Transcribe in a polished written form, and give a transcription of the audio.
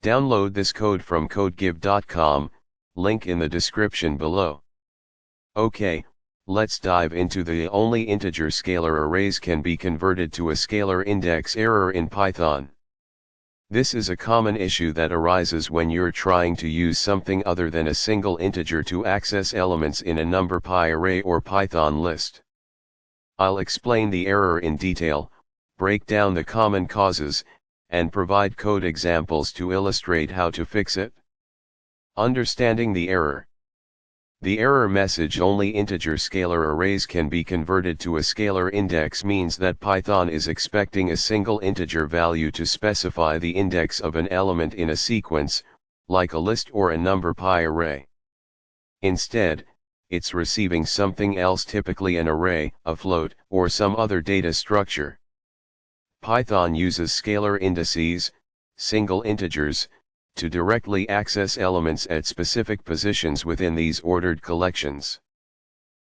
Download this code from codegive.com, link in the description below. Okay, let's dive into the only integer scalar arrays can be converted to a scalar index error in Python. This is a common issue that arises when you're trying to use something other than a single integer to access elements in a NumPy array or Python list. I'll explain the error in detail, break down the common causes, and provide code examples to illustrate how to fix it. Understanding the error. The error message "only integer scalar arrays can be converted to a scalar index" means that Python is expecting a single integer value to specify the index of an element in a sequence, like a list or a NumPy array. Instead, it's receiving something else, typically an array, a float, or some other data structure. Python uses scalar indices, single integers, to directly access elements at specific positions within these ordered collections.